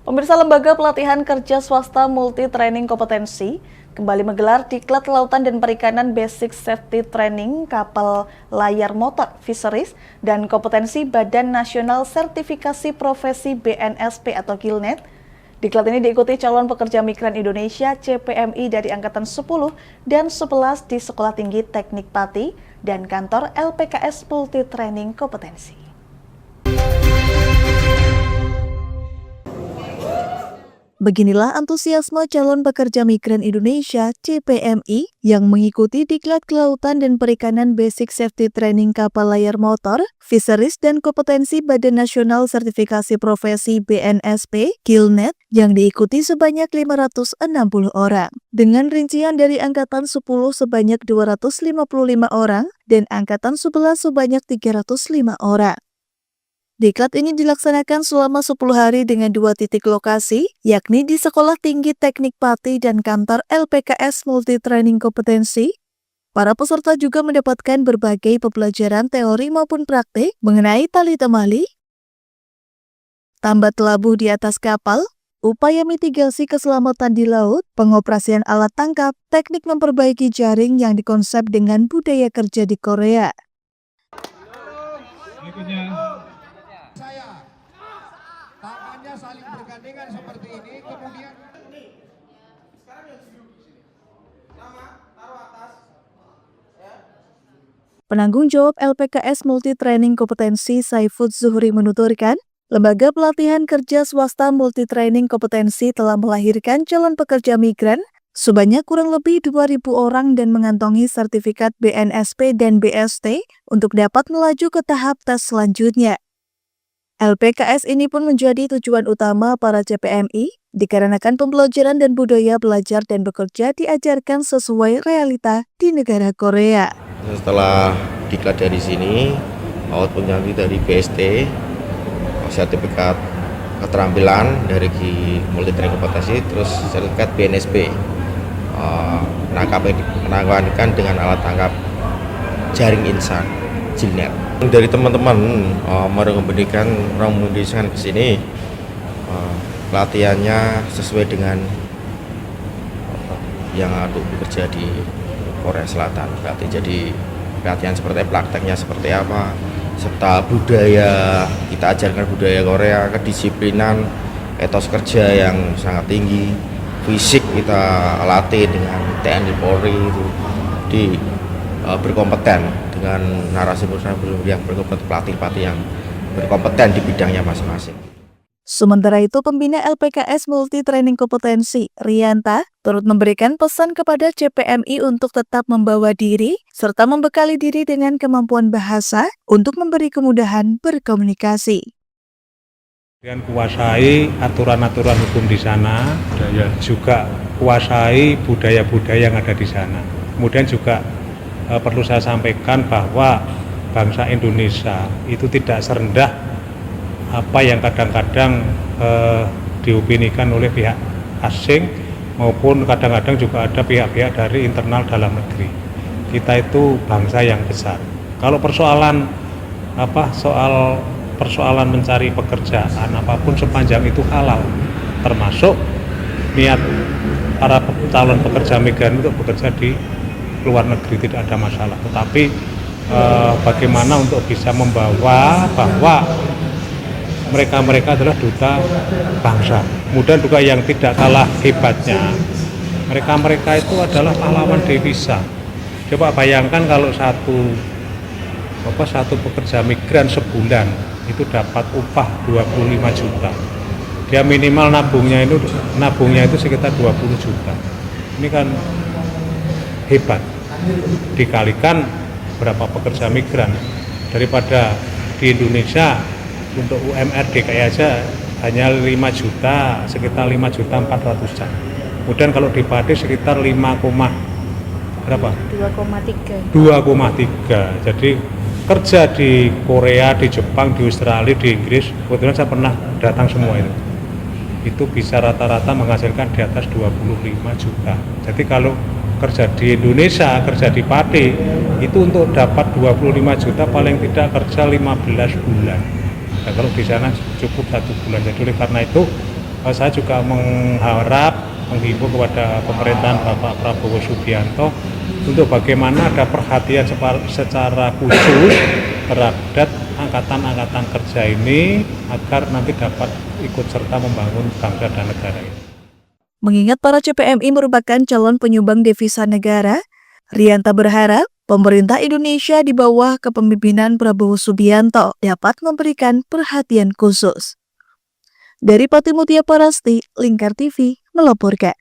Pemirsa, Lembaga Pelatihan Kerja Swasta Multi Training Kompetensi kembali menggelar Diklat Kelautan dan Perikanan Basic Safety Training Kapal Layar Motor Fisheries dan Kompetensi Badan Nasional Sertifikasi Profesi BNSP atau GILNET. Diklat ini diikuti calon pekerja migran Indonesia CPMI dari Angkatan 10 dan 11 di Sekolah Tinggi Teknik Pati dan kantor LPKS Multi Training Kompetensi. Beginilah antusiasme calon pekerja migran Indonesia (CPMI) yang mengikuti Diklat Kelautan dan Perikanan Basic Safety Training Kapal Layar Motor, Fisheries dan Kompetensi Badan Nasional Sertifikasi Profesi BNSP (GILNET) yang diikuti sebanyak 560 orang. Dengan rincian dari Angkatan 10 sebanyak 255 orang dan Angkatan 11 sebanyak 305 orang. Diklat ini dilaksanakan selama 10 hari dengan 2 titik lokasi, yakni di Sekolah Tinggi Teknik Pati dan kantor LPKS Multi Training Kompetensi. Para peserta juga mendapatkan berbagai pembelajaran teori maupun praktik mengenai tali temali, tambat labuh di atas kapal, upaya mitigasi keselamatan di laut, pengoperasian alat tangkap, teknik memperbaiki jaring yang dikonsep dengan budaya kerja di Korea. Tangannya saling bergandengan seperti ini, kemudian Penanggung jawab LPKS Multi Training Kompetensi Saifud Zuhri menuturkan, Lembaga Pelatihan Kerja Swasta Multi Training Kompetensi telah melahirkan calon pekerja migran sebanyak kurang lebih 2.000 orang dan mengantongi sertifikat BNSP dan BST untuk dapat melaju ke tahap tes selanjutnya. LPKS ini pun menjadi tujuan utama para CPMI dikarenakan pembelajaran dan budaya belajar dan bekerja diajarkan sesuai realita di negara Korea. Setelah diklat dari sini, output nanti dari BST, sertifikat keterampilan dari Multi Training Kompetensi, terus sertifikat BNSP, menangkapkan dengan alat tangkap jaring insan, GILNET. Dari teman-teman merekomendasikan ke sini, pelatihannya sesuai dengan yang untuk bekerja di Korea Selatan. Jadi pelatihan seperti prakteknya seperti apa, serta budaya, kita ajarkan budaya Korea, kedisiplinan, etos kerja yang sangat tinggi, fisik kita latih dengan TNI Polri itu berkompeten dengan narasumber yang berkompeten, pelatih-pelatih yang berkompeten di bidangnya masing-masing. Sementara itu, pembina LPKS Multi Training Kompetensi, Rianta, turut memberikan pesan kepada CPMI untuk tetap membawa diri, serta membekali diri dengan kemampuan bahasa untuk memberi kemudahan berkomunikasi. Dan kuasai aturan-aturan hukum di sana, juga kuasai budaya-budaya yang ada di sana. Kemudian juga perlu saya sampaikan bahwa bangsa Indonesia itu tidak serendah apa yang kadang-kadang diopinikan oleh pihak asing maupun kadang-kadang juga ada pihak-pihak dari internal dalam negeri. Kita itu bangsa yang besar. Kalau persoalan mencari pekerjaan apapun sepanjang itu halal, termasuk niat para calon pekerja migran untuk bekerja di luar negeri tidak ada masalah. Tetapi bagaimana untuk bisa membawa bahwa mereka adalah duta bangsa. Kemudian juga yang tidak kalah hebatnya, mereka itu adalah pahlawan devisa. Coba bayangkan kalau satu pekerja migran sebulan itu dapat upah 25 juta. Dia minimal nabungnya itu sekitar 20 juta. Ini kan hebat. Dikalikan berapa pekerja migran, daripada di Indonesia untuk UMR DKI aja hanya 5 juta, sekitar 5.400.000. Kemudian kalau di Pati sekitar 2,3. Jadi kerja di Korea, di Jepang, di Australia, di Inggris, kebetulan saya pernah datang semua itu bisa rata-rata menghasilkan di atas 25 juta. Jadi kalau kerja di Indonesia, kerja di Pati, itu untuk dapat 25 juta paling tidak kerja 15 bulan. Nah, kalau di sana cukup 1 bulan. Jadi oleh karena itu Saya juga menghimbau kepada pemerintahan Bapak Prabowo Subianto untuk bagaimana ada perhatian secara khusus terhadap angkatan-angkatan kerja ini agar nanti dapat ikut serta membangun bangsa dan negara ini. Mengingat para CPMI merupakan calon penyumbang devisa negara, Rianta berharap pemerintah Indonesia di bawah kepemimpinan Prabowo Subianto dapat memberikan perhatian khusus. Dari Patimutia Parasti, Lingkar TV melaporkan.